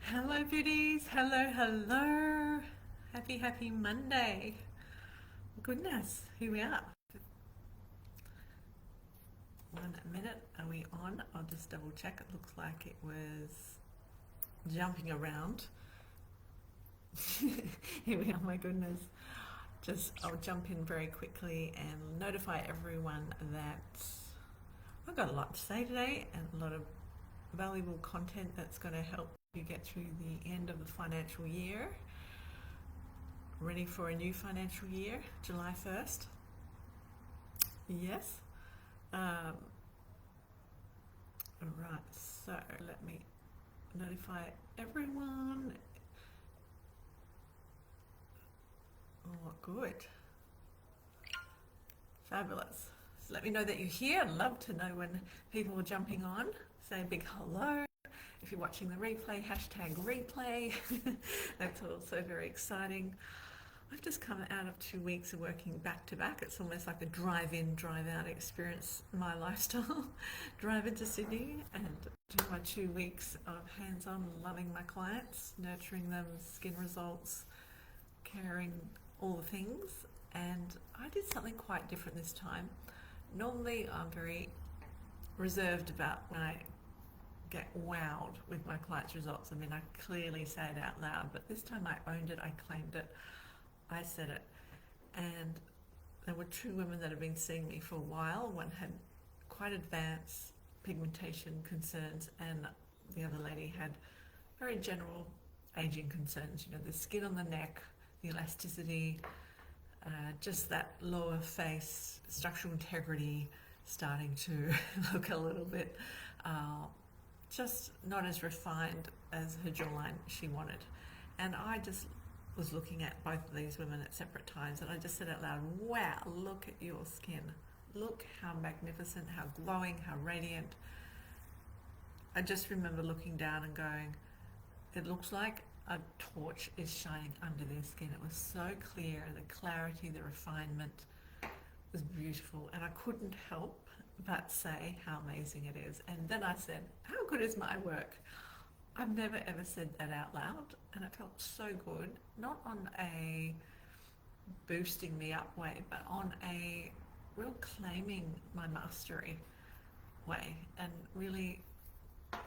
Hello, beauties. Hello. Happy Monday. Goodness, here we are. 1 minute. Are we on? I'll just double check. It looks like it was jumping around. Here we are, my goodness. I'll jump in very quickly and notify everyone that I've got a lot to say today and a lot of valuable content that's going to help you get through the end of the financial year. Ready for a new financial year, July 1st? Yes. Right, so let me notify everyone. Oh, good. Fabulous. So let me know that you're here. I'd love to know when people are jumping on. Say a big hello. If you're watching the replay, hashtag replay. That's also very exciting. I've just come out of 2 weeks of working back to back. It's almost like a drive-in, drive-out experience, my lifestyle. Drive into Sydney and do my 2 weeks of hands-on loving my clients, nurturing them, skin results, caring, all the things. And I did something quite different this time. Normally I'm very reserved about when I get wowed with my clients' results. I mean, I clearly say it out loud, but this time I owned it, I claimed it. I said it, and there were two women that had been seeing me for a while. One had quite advanced pigmentation concerns, and the other lady had very general aging concerns. You know, the skin on the neck, the elasticity, just that lower face structural integrity starting to look a little bit just not as refined as her jawline she wanted. And I just was looking at both of these women at separate times, and I just said out loud, wow, look at your skin. Look how magnificent, how glowing, how radiant. I just remember looking down and going, it looks like a torch is shining under their skin. It was so clear, the clarity, the refinement was beautiful, and I couldn't help but say how amazing it is. And then I said, how good is my work? I've never ever said that out loud, and it felt so good, not on a boosting me up way, but on a real claiming my mastery way and really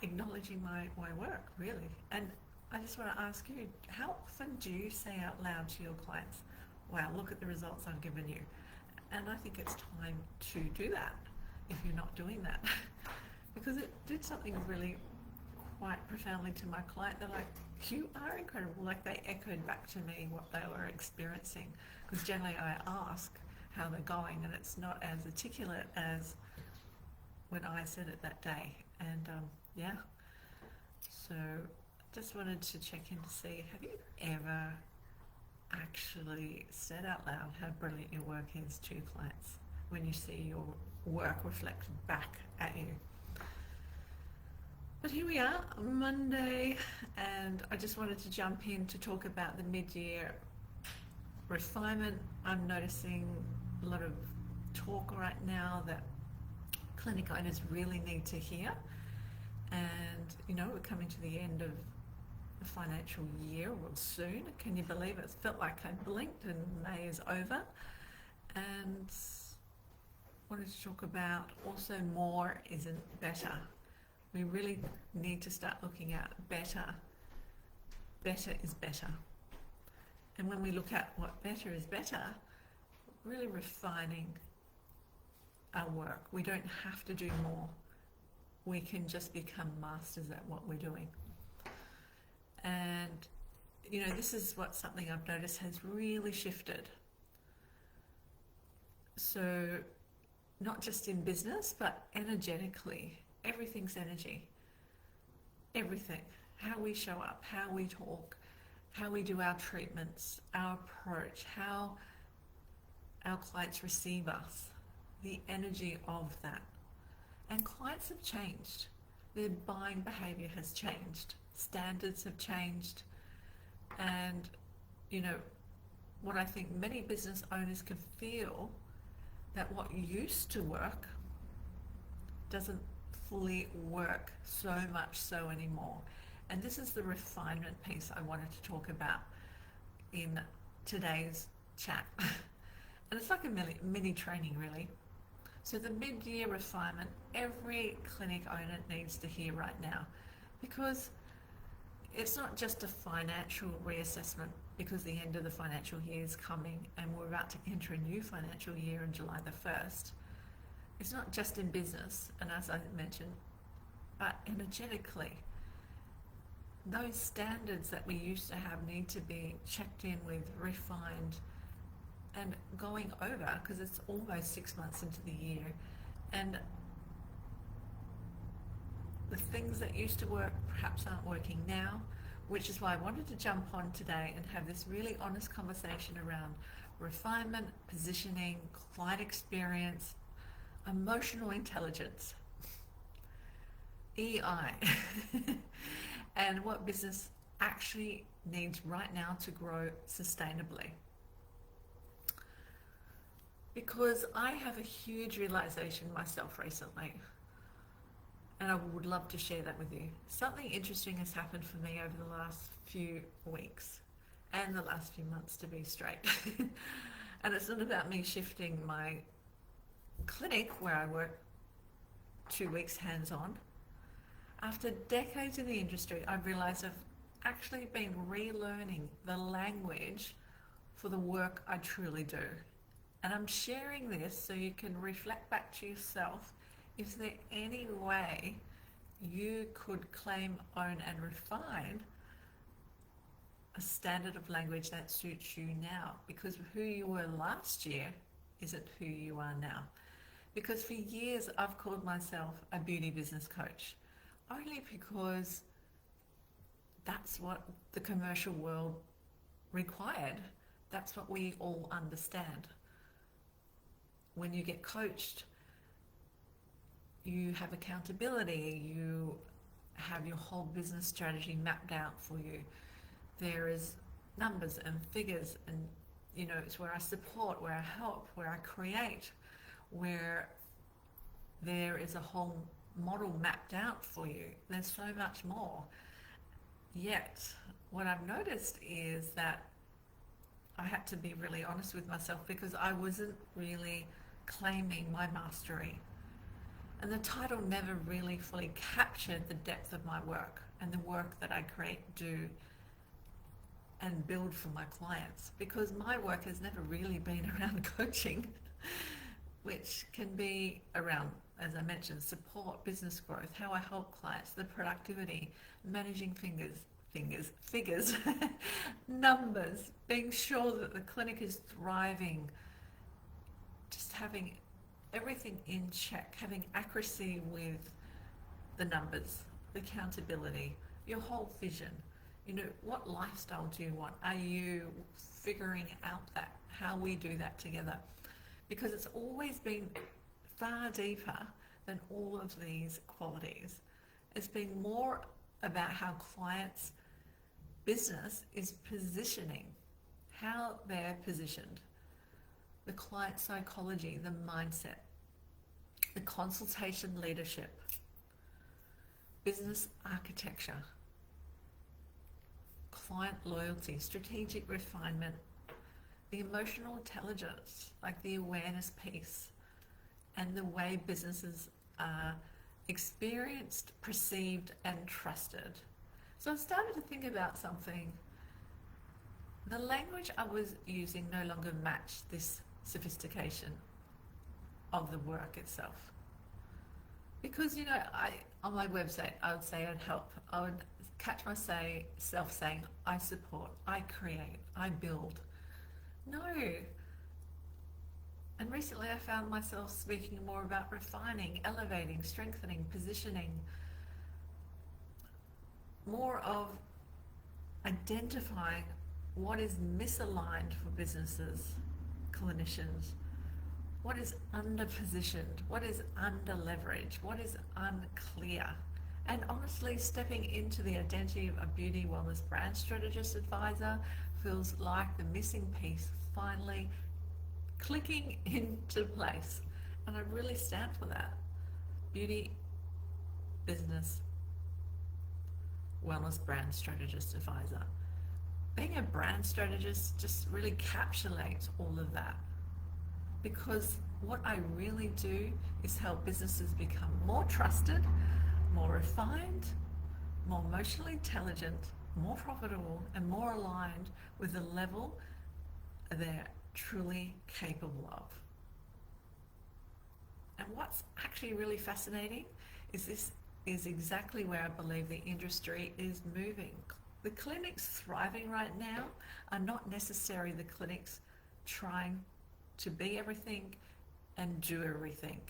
acknowledging my work, really. And I just want to ask you, how often do you say out loud to your clients, wow, look at the results I've given you? And I think it's time to do that if you're not doing that. Because it did something really quite profoundly to my client. They're like, you are incredible. Like, they echoed back to me what they were experiencing. Because generally I ask how they're going, and it's not as articulate as when I said it that day. And yeah, so just wanted to check in to see, have you ever actually said out loud how brilliant your work is to your clients when you see your work reflected back at you? But here we are, Monday, and I just wanted to jump in to talk about the mid-year refinement. I'm noticing a lot of talk right now that clinic owners really need to hear. And, you know, we're coming to the end of the financial year, well, soon. Can you believe it? It felt like I blinked and May is over. And wanted to talk about also more isn't better. We really need to start looking at better. Better is better. And when we look at what better is better, really refining our work. We don't have to do more. We can just become masters at what we're doing. And, you know, this is something I've noticed has really shifted. So, not just in business, but energetically. Everything's energy. Everything. How we show up, how we talk, how we do our treatments, our approach, how our clients receive us, the energy of that. And clients have changed. Their buying behaviour has changed. Standards have changed. And, you know, what I think many business owners can feel, that what used to work doesn't fully work so much so anymore. And this is the refinement piece I wanted to talk about in today's chat. And it's like a mini training, really. So the mid-year refinement, every clinic owner needs to hear right now, because it's not just a financial reassessment, because the end of the financial year is coming and we're about to enter a new financial year on July the 1st. It's not just in business, and as I mentioned, but energetically. Those standards that we used to have need to be checked in with, refined, and going over, because it's almost 6 months into the year. And the things that used to work perhaps aren't working now, which is why I wanted to jump on today and have this really honest conversation around refinement, positioning, client experience, emotional intelligence, EI, and what business actually needs right now to grow sustainably. Because I have a huge realization myself recently, and I would love to share that with you. Something interesting has happened for me over the last few weeks and the last few months, to be straight. And it's not about me shifting my clinic where I work 2 weeks hands-on. After decades in the industry, I've realized I've actually been relearning the language for the work I truly do. And I'm sharing this so you can reflect back to yourself. Is there any way you could claim, own, and refine a standard of language that suits you now? Because who you were last year isn't who you are now. Because for years I've called myself a beauty business coach, only because that's what the commercial world required. That's what we all understand. When you get coached, you have accountability, you have your whole business strategy mapped out for you. There is numbers and figures, and it's where I support, where I help, where I create, where there is a whole model mapped out for you. There's so much more. Yet, what I've noticed is that I had to be really honest with myself, because I wasn't really claiming my mastery. And the title never really fully captured the depth of my work and the work that I create, do, and build for my clients. Because my work has never really been around coaching, which can be around, as I mentioned, support, business growth, how I help clients, the productivity, managing figures, numbers, being sure that the clinic is thriving, just having everything in check, having accuracy with the numbers, the accountability, your whole vision. What lifestyle do you want? Are you figuring out that, how we do that together? Because it's always been far deeper than all of these qualities. It's been more about how clients' business is positioning, how they're positioned, the client psychology, the mindset, the consultation leadership, business architecture, client loyalty, strategic refinement, the emotional intelligence, like the awareness piece, and the way businesses are experienced, perceived, and trusted. So I started to think about something. The language I was using no longer matched this sophistication of the work itself. Because, on my website, I would say I'd help. I would catch myself saying, I support, I create, I build. No. And recently I found myself speaking more about refining, elevating, strengthening, positioning, more of identifying what is misaligned for businesses, clinicians, what is under-positioned, what is under-leveraged, what is unclear. And honestly, stepping into the identity of a beauty wellness brand strategist advisor feels like the missing piece finally clicking into place. And I really stand for that. Beauty, business, wellness brand strategist advisor. Being a brand strategist just really encapsulates all of that, because what I really do is help businesses become more trusted, more refined, more emotionally intelligent, more profitable, and more aligned with the level they're truly capable of. And what's actually really fascinating is this is exactly where I believe the industry is moving. The clinics thriving right now are not necessarily the clinics trying to be everything and do everything.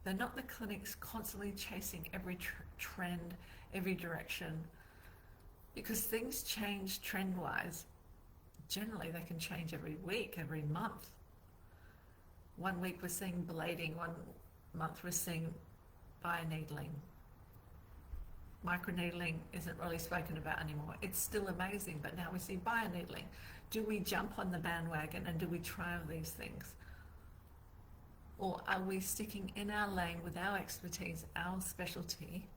They're not the clinics constantly chasing every trend, every direction, because things change trend-wise. Generally, they can change every week, every month. One week we're seeing blading, one month we're seeing bioneedling. Microneedling isn't really spoken about anymore. It's still amazing, but now we see bioneedling. Do we jump on the bandwagon and do we trial these things? Or are we sticking in our lane with our expertise, our specialty,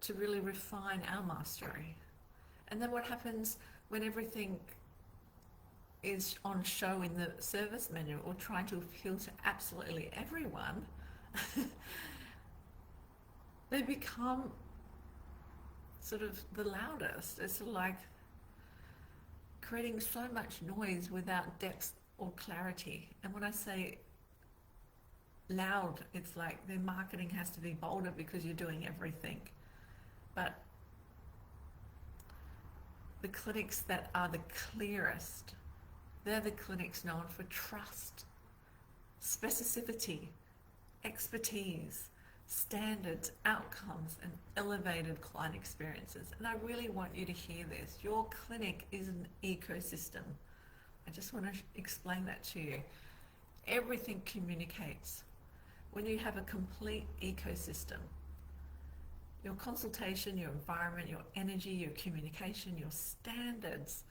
to really refine our mastery? And then what happens when everything is on show in the service menu or trying to appeal to absolutely everyone? They become sort of the loudest. It's like creating so much noise without depth or clarity. And when I say loud, it's like their marketing has to be bolder because you're doing everything. But the clinics that are the clearest, they're the clinics known for trust, specificity, expertise, standards, outcomes, and elevated client experiences. And I really want you to hear this. Your clinic is an ecosystem. I just want to explain that to you. Everything communicates. When you have a complete ecosystem, your consultation, your environment, your energy, your communication, your standards,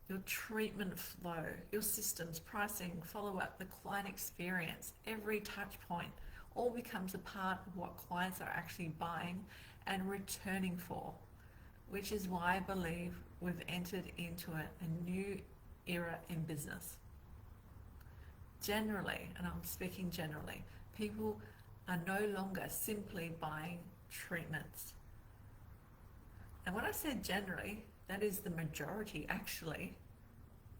your treatment flow, your systems, pricing, follow-up, the client experience, every touch point, all becomes a part of what clients are actually buying and returning for, which is why I believe we've entered into a new era in business. Generally, and I'm speaking generally, people are no longer simply buying treatments. And when I said generally, that is the majority actually.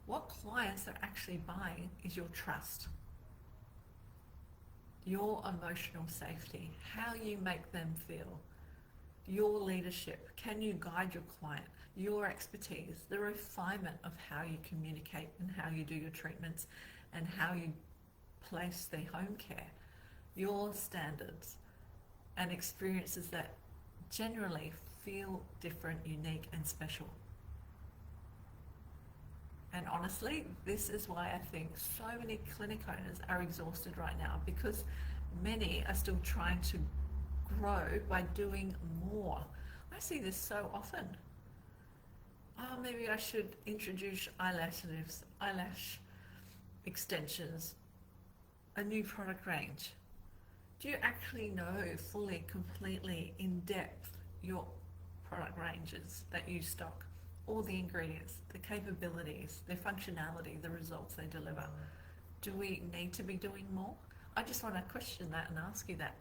What clients are actually buying is your trust, your emotional safety, how you make them feel, your leadership, can you guide your client, your expertise, the refinement of how you communicate and how you do your treatments and how you place their home care, your standards and experiences that generally feel different, unique and special. And honestly, this is why I think so many clinic owners are exhausted right now, because many are still trying to grow by doing more. I see this so often. Oh, maybe I should introduce eyelash lifts, eyelash extensions, a new product range. Do you actually know fully, completely, in depth your product ranges that you stock? All the ingredients, the capabilities, their functionality, the results they deliver. Do we need to be doing more? I just want to question that and ask you that.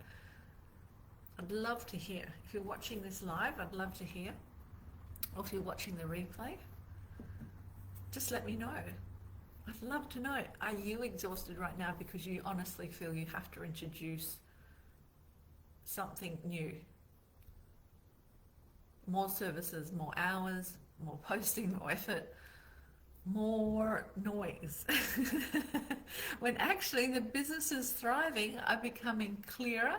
I'd love to hear. If you're watching this live, I'd love to hear. Or if you're watching the replay, just let me know. I'd love to know. Are you exhausted right now because you honestly feel you have to introduce something new? More services, more hours, more posting, more effort, more noise. When actually the businesses thriving are becoming clearer,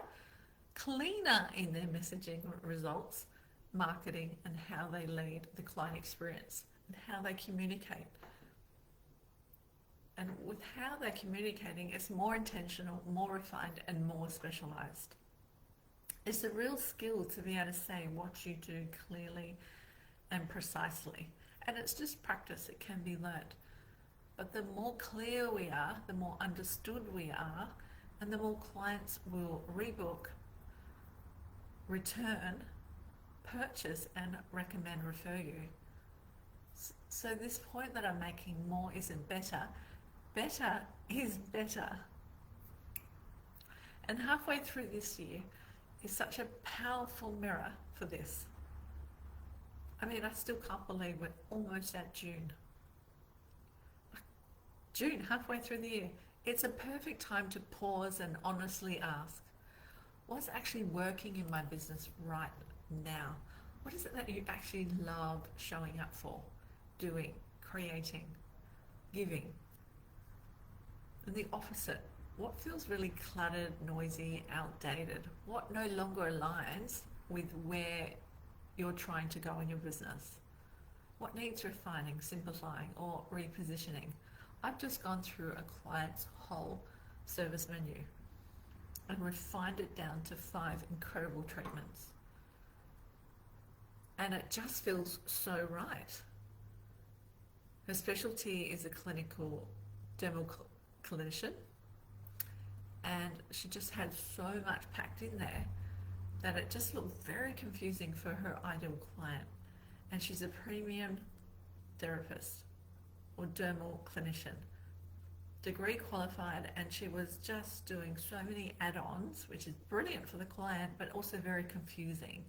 cleaner in their messaging results, marketing, and how they lead the client experience and how they communicate. And with how they're communicating, it's more intentional, more refined, and more specialized. It's a real skill to be able to say what you do clearly and precisely. And it's just practice, it can be learnt. But the more clear we are, the more understood we are, and the more clients will rebook return, purchase, and recommend, refer you. So this point that I'm making, more isn't better. Better is better. And halfway through this year is such a powerful mirror for this. I mean, I still can't believe we're almost at June. June, halfway through the year. It's a perfect time to pause and honestly ask, what's actually working in my business right now? What is it that you actually love showing up for, doing, creating, giving? And the opposite, what feels really cluttered, noisy, outdated? What no longer aligns with where you're trying to go in your business? What needs refining, simplifying, or repositioning? I've just gone through a client's whole service menu and refined it down to 5 incredible treatments. And it just feels so right. Her specialty is a clinical dermal clinician, and she just had so much packed in there that it just looked very confusing for her ideal client. And she's a premium therapist or dermal clinician, degree qualified, and she was just doing so many add-ons, which is brilliant for the client, but also very confusing.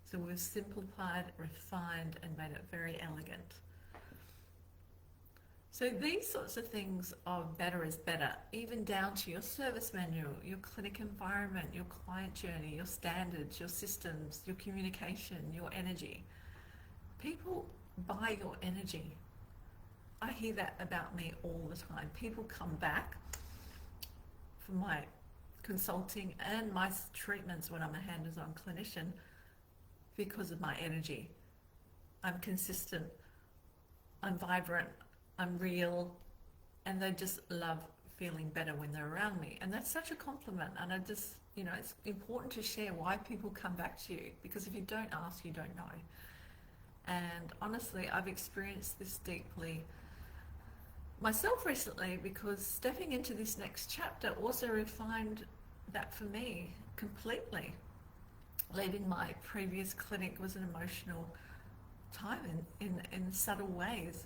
So we've simplified, refined, and made it very elegant. So these sorts of things of better is better, even down to your service manual, your clinic environment, your client journey, your standards, your systems, your communication, your energy. People buy your energy. I hear that about me all the time. People come back for my consulting and my treatments when I'm a hands-on clinician because of my energy. I'm consistent, I'm vibrant, I'm real, and they just love feeling better when they're around me. And that's such a compliment. And I just, it's important to share why people come back to you, because if you don't ask, you don't know. And honestly, I've experienced this deeply myself recently, because stepping into this next chapter also refined that for me completely. Leaving my previous clinic was an emotional time in subtle ways,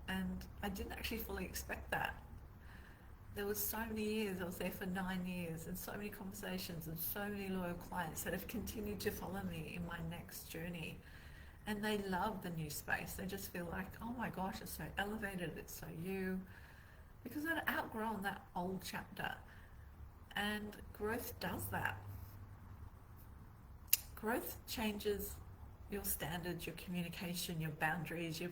and I didn't actually fully expect that. There was so many years, I was there for 9 years, and so many conversations and so many loyal clients that have continued to follow me in my next journey. And they love the new space. They just feel like, oh my gosh, it's so elevated, it's so you. Because I'd outgrown that old chapter. And growth does that. Growth changes your standards, your communication, your boundaries, your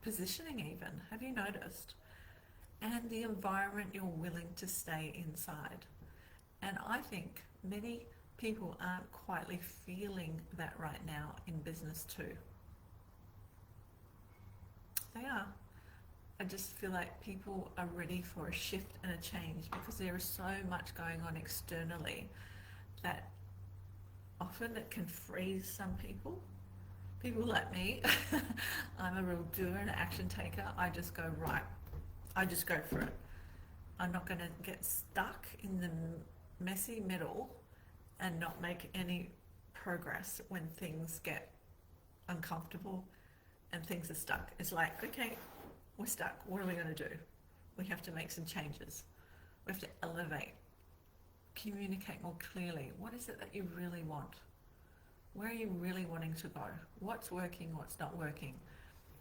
positioning even. Have you noticed? And the environment you're willing to stay inside. And I think many people aren't quietly feeling that right now in business too. They are. I just feel like people are ready for a shift and a change, because there is so much going on externally that often it can freeze some people. People like me, I'm a real doer and action taker. I just go right. I just go for it. I'm not going to get stuck in the messy middle and not make any progress when things get uncomfortable and things are stuck. It's like, okay, we're stuck. What are we going to do? We have to make some changes. We have to elevate, communicate more clearly. What is it that you really want? Where are you really wanting to go? What's working, what's not working?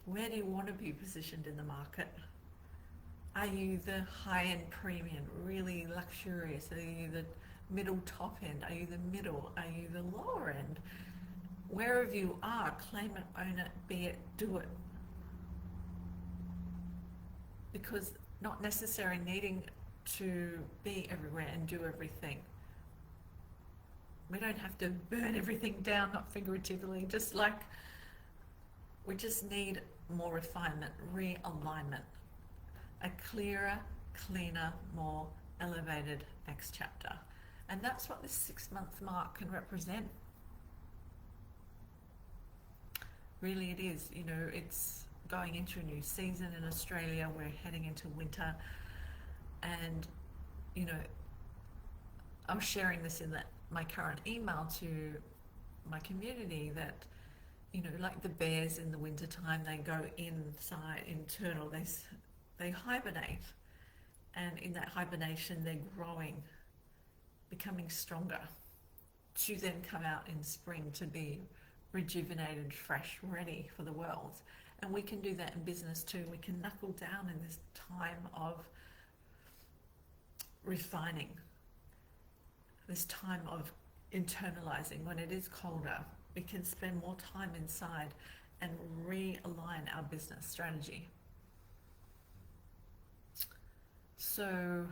Where do you want to be positioned in the market? Are you the high-end premium, really luxurious? Are you the middle top end? Are you the middle? Are you the lower end? Wherever you are, claim it, own it, be it, do it. Because not necessarily needing to be everywhere and do everything. We don't have to burn everything down, not figuratively, just like we just need more refinement, realignment, a clearer, cleaner, more elevated next chapter. And that's what this 6-month mark can represent. Really it is, it's going into a new season in Australia. We're heading into winter, and I was sharing this in my current email to my community that, you know, like the bears in the wintertime, they go inside, internal, they hibernate. And in that hibernation, they're growing, becoming stronger, to then come out in spring to be rejuvenated, fresh, ready for the world. And we can do that in business too. We can knuckle down in this time of refining, this time of internalizing. When it is colder, we can spend more time inside and realign our business strategy. So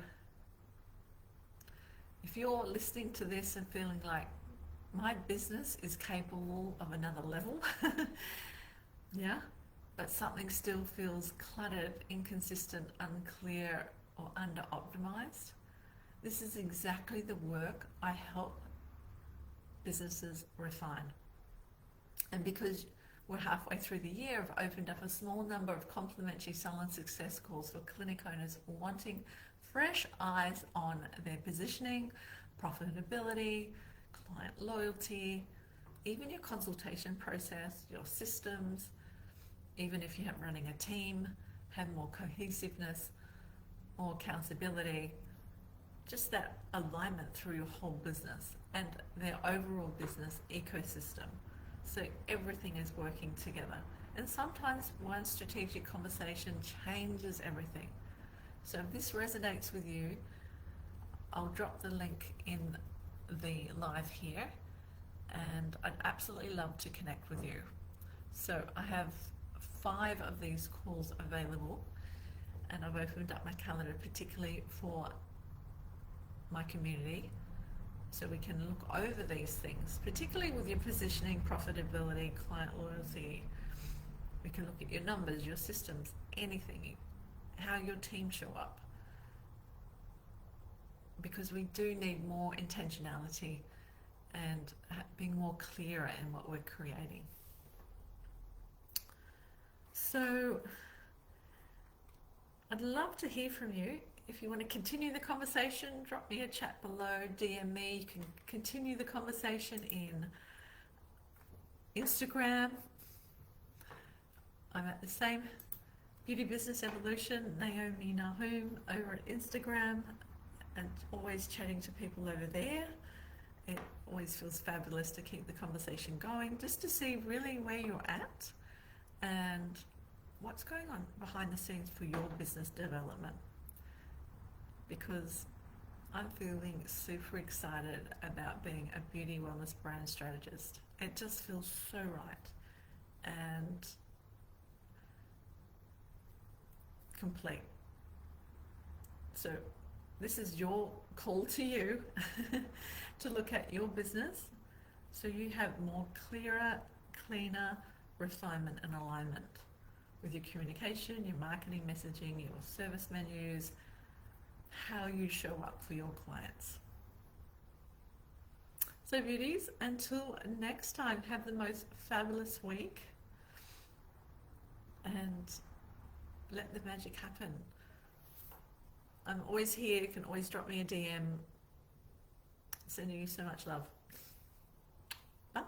if you're listening to this and feeling like my business is capable of another level, yeah, but something still feels cluttered, inconsistent, unclear, or under optimized, this is exactly the work I help businesses refine. And because we're halfway through the year, I've opened up a small number of complimentary salon success calls for clinic owners wanting fresh eyes on their positioning, profitability, client loyalty, even your consultation process, your systems, even if you're running a team, have more cohesiveness, more accountability, just that alignment through your whole business and their overall business ecosystem. So everything is working together. And sometimes one strategic conversation changes everything. So if this resonates with you, I'll drop the link in the live here, and I'd absolutely love to connect with you. So I have 5 of these calls available, and I've opened up my calendar particularly for my community, so we can look over these things, particularly with your positioning, profitability, client loyalty. We can look at your numbers, your systems, anything, how your team show up, because we do need more intentionality and being more clearer in what we're creating. So I'd love to hear from you. If you want to continue the conversation, drop me a chat below, DM me. You can continue the conversation in Instagram. I'm at the same Beauty Business Evolution, Naomi Nahum, over at Instagram, and always chatting to people over there. It always feels fabulous to keep the conversation going, just to see really where you're at and what's going on behind the scenes for your business development. Because I'm feeling super excited about being a beauty wellness brand strategist. It just feels so right and complete. So this is your call to you to look at your business so you have more clearer, cleaner refinement and alignment with your communication, your marketing messaging, your service menus, how you show up for your clients. So beauties, until next time, have the most fabulous week and let the magic happen. I'm always here. You can always drop me a DM. Sending you so much love. Bye.